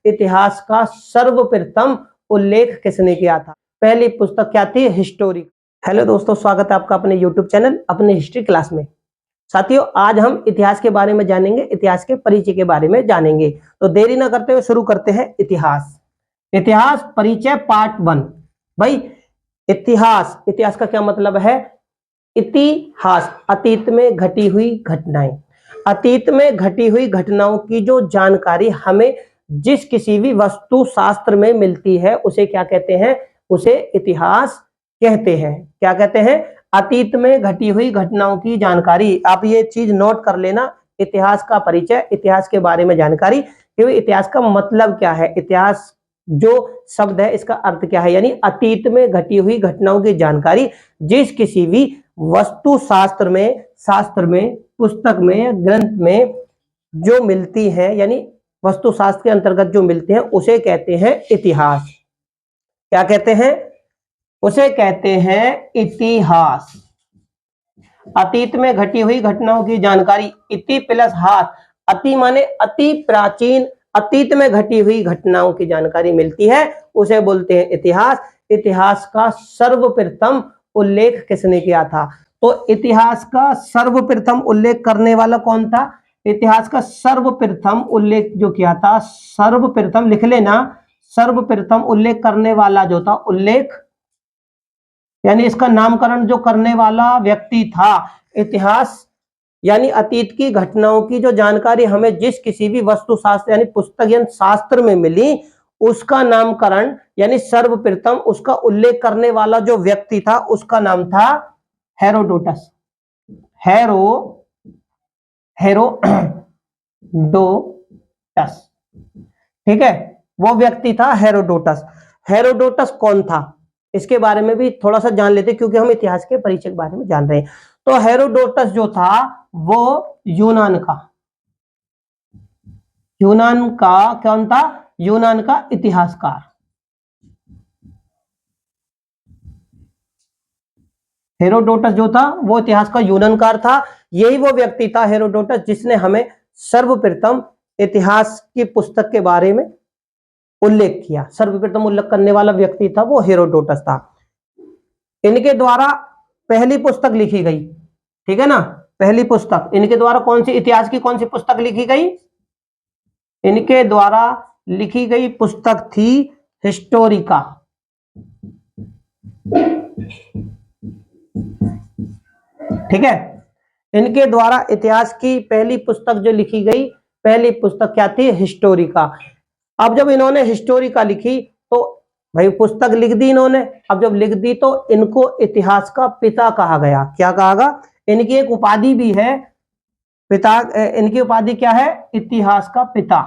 इतिहास का सर्वप्रथम उल्लेख किसने किया था? पहली पुस्तक क्या थी? हिस्टोरी। हेलो दोस्तों, स्वागत है आपका अपने यूट्यूब चैनल अपने हिस्ट्री क्लास में। साथियों, आज हम इतिहास के बारे में जानेंगे, इतिहास के परिचय के बारे में जानेंगे। तो देरी ना करते हुए शुरू करते हैं। इतिहास परिचय पार्ट 1। भाई, इतिहास का क्या मतलब है? इतिहास अतीत में घटी हुई घटनाएं। अतीत में घटी हुई घटनाओं की जो जानकारी हमें जिस किसी भी वस्तु शास्त्र में मिलती है उसे क्या कहते हैं? उसे इतिहास कहते हैं। क्या कहते हैं? अतीत में घटी हुई घटनाओं की जानकारी। आप ये चीज नोट कर लेना, इतिहास का परिचय, इतिहास के बारे में जानकारी। क्योंकि इतिहास का मतलब क्या है? इतिहास जो शब्द है इसका अर्थ क्या है? यानी अतीत में घटी हुई घटनाओं की जानकारी जिस किसी भी वस्तु शास्त्र में, पुस्तक में, ग्रंथ में जो मिलती है, यानी वस्तु शास्त्र के अंतर्गत जो मिलते हैं उसे कहते हैं इतिहास। क्या कहते हैं? उसे कहते हैं इतिहास। अतीत में घटी हुई घटनाओं की जानकारी। इति प्लस हास, अति माने अति प्राचीन, अतीत में घटी हुई घटनाओं की जानकारी मिलती है उसे बोलते हैं इतिहास। इतिहास का सर्वप्रथम उल्लेख किसने किया था? तो इतिहास का सर्वप्रथम उल्लेख करने वाला कौन था? इतिहास का सर्वप्रथम उल्लेख जो किया था, सर्वप्रथम लिख लेना, सर्वप्रथम उल्लेख करने वाला जो था, उल्लेख यानी इसका नामकरण जो करने वाला व्यक्ति था। इतिहास यानी अतीत की घटनाओं की जो जानकारी हमें जिस किसी भी वस्तु शास्त्र यानी पुस्तक या शास्त्र में मिली, उसका नामकरण यानी सर्वप्रथम उसका उल्लेख करने वाला जो व्यक्ति था उसका नाम था हेरोडोटस। हेरोडोटस, ठीक है, वो व्यक्ति था हेरोडोटस। हेरोडोटस कौन था इसके बारे में भी थोड़ा सा जान लेते, क्योंकि हम इतिहास के परिचय के बारे में जान रहे हैं। तो हेरोडोटस जो था वो यूनान का कौन था? यूनान का इतिहासकार। हेरोडोटस जो था वो इतिहास का यूनानकार था। यही वो व्यक्ति था हेरोडोटस जिसने हमें सर्वप्रथम इतिहास की पुस्तक के बारे में उल्लेख किया। सर्वप्रथम उल्लेख करने वाला व्यक्ति था वो हेरोडोटस था। इनके द्वारा पहली पुस्तक लिखी गई, ठीक है ना, पहली पुस्तक इनके द्वारा कौन सी, इतिहास की कौन सी पुस्तक लिखी गई? इनके द्वारा लिखी गई पुस्तक थी हिस्टोरिका। ठीक है, इनके द्वारा इतिहास की पहली पुस्तक जो लिखी गई, पहली पुस्तक क्या थी? हिस्टोरिका। अब जब इन्होंने हिस्टोरिका लिखी तो भाई पुस्तक लिख दी इन्होंने। अब जब लिख दी तो इनको इतिहास का पिता कहा गया। क्या कहा गया? इनकी एक उपाधि भी है, पिता। इनकी उपाधि क्या है? इतिहास का पिता।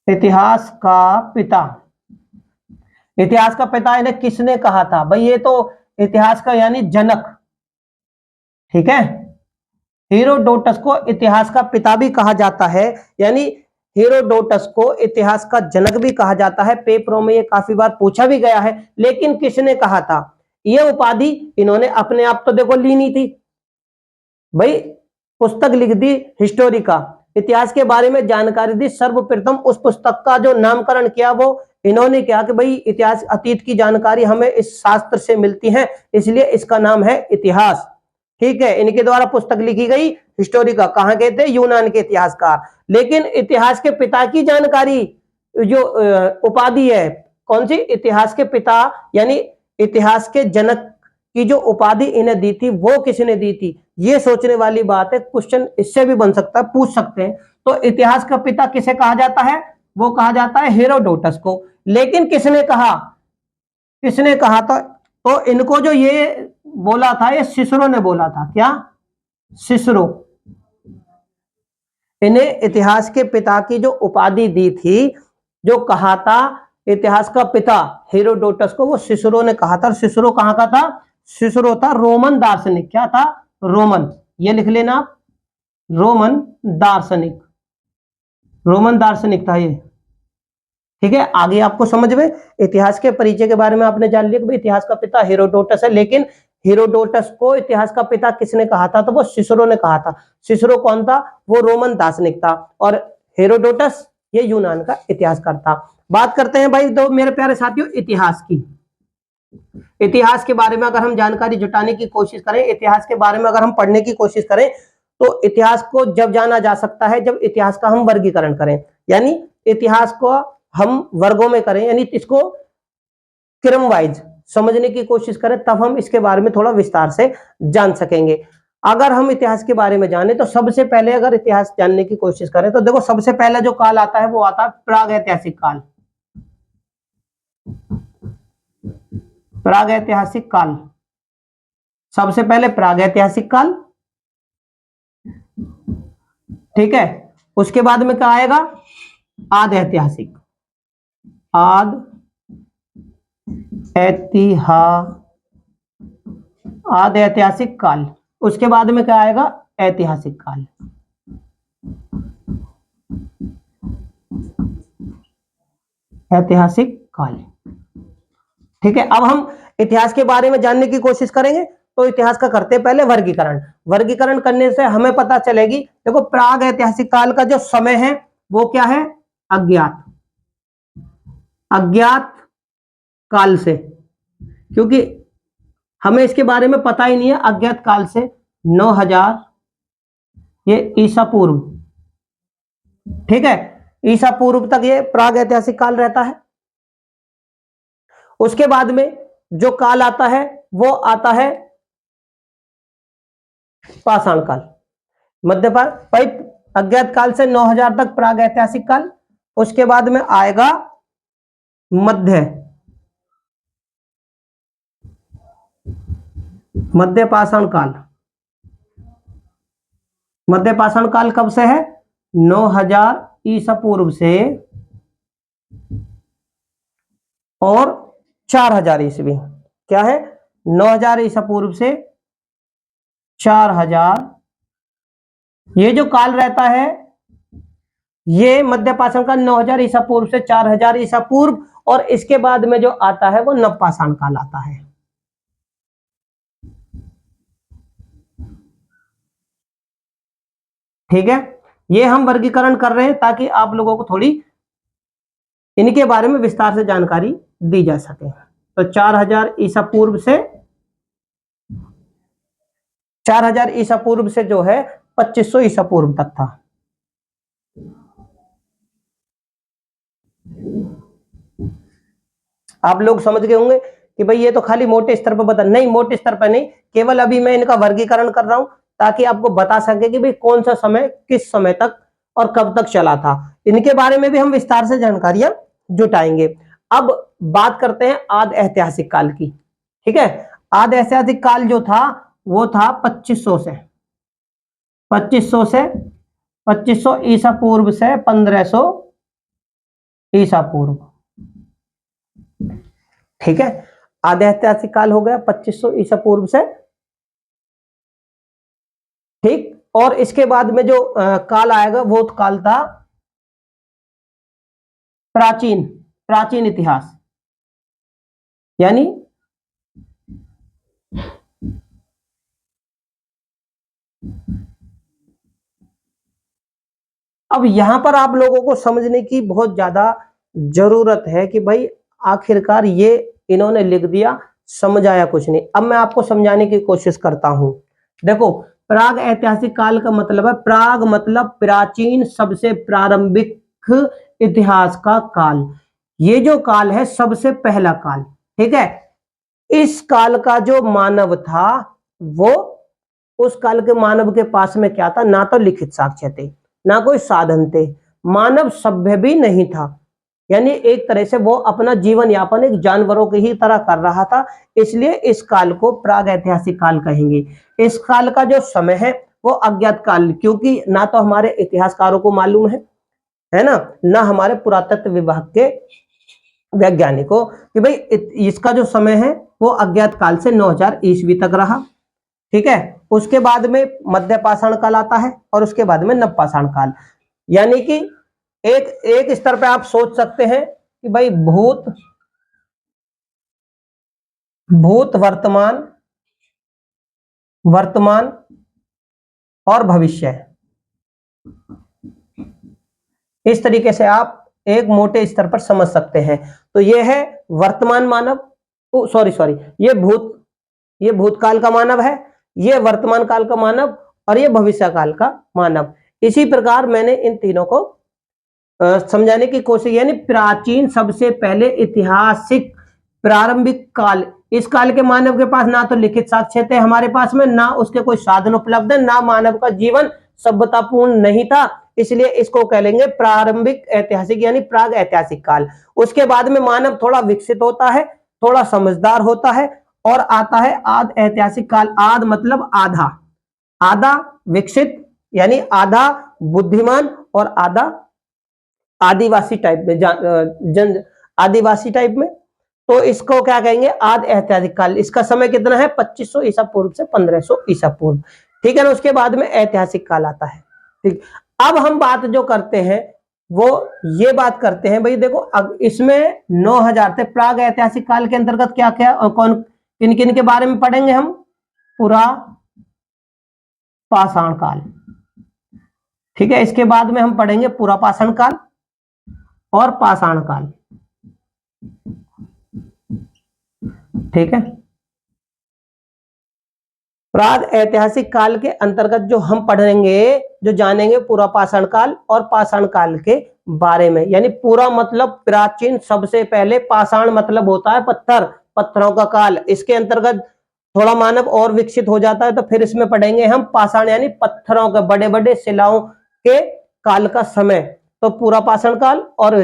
इतिहास का पिता। इतिहास का पिता इन्हें किसने कहा था? भाई ये तो इतिहास का यानी जनक, ठीक है। हेरोडोटस को इतिहास का पिता भी कहा जाता है, यानी हेरोडोटस को इतिहास का जनक भी कहा जाता है। पेपरों में ये काफी बार पूछा भी गया है। लेकिन किसने कहा था? ये उपाधि इन्होंने अपने आप तो देखो ली नहीं थी। भाई पुस्तक लिख दी हिस्टोरिका, इतिहास के बारे में जानकारी दी, सर्वप्रथम उस पुस्तक का जो नामकरण किया वो इन्होंने किया कि भाई इतिहास, अतीत की जानकारी हमें इस शास्त्र से मिलती है, इसलिए इसका नाम है इतिहास। ठीक है, इनके द्वारा पुस्तक लिखी गई हिस्टोरिका। कहां के थे? यूनान के इतिहासकार। लेकिन इतिहास के पिता की जानकारी जो उपाधि है, कौन सी? इतिहास के पिता यानी इतिहास के जनक की जो उपाधि इन्हें दी थी वो किसने दी थी? ये सोचने वाली बात है। क्वेश्चन इससे भी बन सकता है, पूछ सकते हैं। तो इतिहास का पिता किसे कहा जाता है? वो कहा जाता है हेरोडोटस को। लेकिन किसने कहा? किसने कहा था? तो इनको जो ये बोला था, ये सिसरो ने बोला था। क्या? सिसरो। इन्हें इतिहास के पिता की जो उपाधि दी थी, जो कहा था इतिहास का पिता हेरोडोटस को, वो सिसरो ने कहा था। सिसरो कहां का था? सिसरो था रोमन दार्शनिक। क्या था? रोमन। ये लिख लेना आप, रोमन दार्शनिक। रोमन दार्शनिक था ये, ठीक है। आगे आपको समझ में, इतिहास के परिचय के बारे में आपने जान लिया कि इतिहास का पिता हेरोडोटस है। लेकिन हेरोडोटस को इतिहास का पिता किसने कहा था? तो वो सिसरो ने कहा था। सिसरो कौन था? वो रोमन दार्शनिक था। और हेरोडोटस, ये यूनान का इतिहासकार था। बात करते हैं भाई तो मेरे प्यारे साथियों इतिहास की। इतिहास के बारे में अगर हम जानकारी जुटाने की कोशिश करें, इतिहास के बारे में अगर हम पढ़ने की कोशिश करें, तो इतिहास को जब जाना जा सकता है जब इतिहास का हम वर्गीकरण करें, यानी इतिहास को हम वर्गों में करें, यानी इसको क्रम वाइज समझने की कोशिश करें, तब हम इसके बारे में थोड़ा विस्तार से जान सकेंगे। अगर हम इतिहास के बारे में जाने तो सबसे पहले अगर इतिहास जानने की कोशिश करें तो देखो सबसे पहला जो काल आता है वो आता है प्राग ऐतिहासिक काल। प्राग ऐतिहासिक काल, सबसे पहले प्राग ऐतिहासिक काल, ठीक है। उसके बाद में क्या आएगा, आद ऐतिहासिक, आद ऐतिहासिक काल। उसके बाद में क्या आएगा, ऐतिहासिक काल। ऐतिहासिक काल, ठीक है। अब हम इतिहास के बारे में जानने की कोशिश करेंगे तो इतिहास का करते हैं पहले वर्गीकरण। वर्गीकरण करने से हमें पता चलेगी, देखो प्राग ऐतिहासिक काल का जो समय है वो क्या है, अज्ञात, अज्ञात काल से, क्योंकि हमें इसके बारे में पता ही नहीं है। अज्ञात काल से 9000 ये ईसा पूर्व, ठीक है, ईसा पूर्व तक ये प्राग ऐतिहासिक काल रहता है। उसके बाद में जो काल आता है वो आता है पाषाण काल, मध्यपाल भाई, अज्ञात काल से 9000 तक प्राग ऐतिहासिक काल। उसके बाद में आएगा मध्य पाषाण काल। मध्य पाषाण काल कब से है, 9000 ईसा पूर्व से और 4000 ईस्वी, क्या है, 9000 ईसा पूर्व से 4000, ये जो काल रहता है ये मध्य पाषाण काल 9000 ईसा पूर्व से 4000 ईसा पूर्व, और इसके बाद में जो आता है वो नवपाषाण काल आता है। ठीक है, ये हम वर्गीकरण कर रहे हैं ताकि आप लोगों को थोड़ी इनके बारे में विस्तार से जानकारी दी जा सके। तो 4000 ईसा पूर्व से 4000 ईसा पूर्व से जो है 2500 ईसा पूर्व तक था। आप लोग समझ गए होंगे कि भाई ये तो खाली मोटे स्तर पर बता, नहीं मोटे स्तर पर नहीं, केवल अभी मैं इनका वर्गीकरण कर रहा हूं ताकि आपको बता सके कि भाई कौन सा समय किस समय तक और कब तक चला था। इनके बारे में भी हम विस्तार से जानकारियां जुटाएंगे। अब बात करते हैं आद ऐतिहासिक काल की, ठीक है। आद ऐतिहासिक काल जो था वो था 2500 से 2500 ईसा पूर्व से 1500 ईसा पूर्व, ठीक है। आदि ऐतिहासिक काल हो गया 2500 ईसा पूर्व से, ठीक। और इसके बाद में जो काल आएगा वो काल था प्राचीन, प्राचीन इतिहास, यानी अब यहां पर आप लोगों को समझने की बहुत ज्यादा जरूरत है कि भाई आखिरकार ये इन्होंने लिख दिया, समझाया कुछ नहीं। अब मैं आपको समझाने की कोशिश करता हूं। देखो प्राग ऐतिहासिक काल का मतलब है, प्राग मतलब प्राचीन, सबसे प्रारंभिक इतिहास का काल। ये जो काल है सबसे पहला काल, ठीक है। इस काल का जो मानव था वो, उस काल के मानव के पास में क्या था, ना तो लिखित साक्ष्य थे ना कोई साधन थे, मानव सभ्य भी नहीं था, यानी एक तरह से वो अपना जीवन यापन एक जानवरों की ही तरह कर रहा था। इसलिए इस काल को प्राग ऐतिहासिक काल कहेंगे। इस काल का जो समय है वो अज्ञात काल, क्योंकि ना तो हमारे इतिहासकारों को मालूम है ना हमारे पुरातत्व विभाग के वैज्ञानिकों कि भाई इसका जो समय है वो अज्ञात काल से 9000 ईस्वी तक रहा, ठीक है। उसके बाद में मध्य पाषाण काल आता है और उसके बाद में नवपाषाण काल, यानी कि एक एक स्तर पे आप सोच सकते हैं कि भाई भूत वर्तमान, वर्तमान और भविष्य, इस तरीके से आप एक मोटे स्तर पर समझ सकते हैं। तो ये है वर्तमान मानव, सॉरी, ये भूतकाल का मानव है, ये वर्तमान काल का मानव और ये भविष्य काल का मानव। इसी प्रकार मैंने इन तीनों को समझाने की कोशिश, यानी प्राचीन सबसे पहले ऐतिहासिक प्रारंभिक काल, इस काल के मानव के पास ना तो लिखित साक्ष्य थे हमारे पास में, ना उसके कोई साधन उपलब्ध है, ना मानव का जीवन सभ्यतापूर्ण नहीं था, इसलिए इसको कह लेंगे प्रारंभिक ऐतिहासिक यानी प्राग ऐतिहासिक काल। उसके बाद में मानव थोड़ा विकसित होता है, थोड़ा समझदार होता है और आता है आद ऐतिहासिक काल। आद मतलब आधा, आधा विकसित यानी आधा बुद्धिमान और आधा आदिवासी टाइप में, जन आदिवासी टाइप में। तो इसको क्या कहेंगे, आद ऐतिहासिक काल। इसका समय कितना है, 2500 ईसा पूर्व से 1500 ईसा पूर्व, ठीक है ना। उसके बाद में ऐतिहासिक काल आता है, ठीक। अब हम बात जो करते हैं वो ये बात करते हैं भाई, देखो अब इसमें 9000 थे। प्राग ऐतिहासिक काल के अंतर्गत क्या क्या कौन किन किन के बारे में पढ़ेंगे हम, पुरा पाषाण काल, ठीक है। इसके बाद में हम पढ़ेंगे पुरा पाषाण काल और पाषाण काल, ठीक है। प्राग ऐतिहासिक काल के अंतर्गत जो हम पढ़ेंगे, जो जानेंगे पूरा पाषाण काल और पाषाण काल के बारे में, यानी पूरा मतलब प्राचीन सबसे पहले, पाषाण मतलब होता है पत्थर, पत्थरों का काल। इसके अंतर्गत थोड़ा मानव और विकसित हो जाता है तो फिर इसमें पढ़ेंगे हम पाषाण यानी पत्थरों के, बड़े बड़े शिलाओं के काल का समय, तो पूरा पाषाण काल। और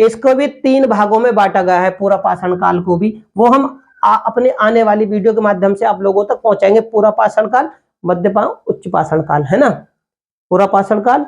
इसको भी 3 भागों में बांटा गया है, पूरा पाषाण काल को भी, वो हम अपने आने वाली वीडियो के माध्यम से आप लोगों तक पहुंचाएंगे। पूरा पाषाण काल, मध्य उच्च पाषाण काल, है ना। पूरा पाषाण काल,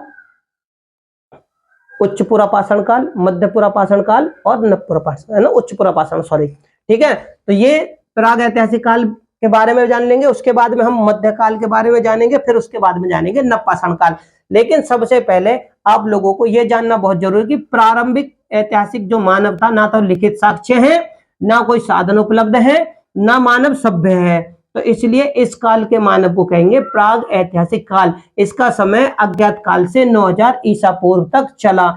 उच्च पूरा पाषाण काल, मध्य पूरा पाषाण काल और नवपूरा पाषाण, है ना, उच्च पूरा पाषाण, सॉरी, ठीक है। तो ये प्राग ऐतिहासिक काल के बारे में जान लेंगे। उसके बाद में हम मध्यकाल के बारे में जानेंगे, फिर उसके बाद में जानेंगे नवपाषाण काल। लेकिन सबसे पहले आप लोगों को यह जानना बहुत जरूरी कि प्रारंभिक ऐतिहासिक जो मानव था, ना तो लिखित साक्ष्य है, ना कोई साधन उपलब्ध है, ना मानव सभ्य है, तो इसलिए इस काल के मानव को कहेंगे प्राग ऐतिहासिक काल। इसका समय अज्ञात काल से 9000 ईसा पूर्व तक चला।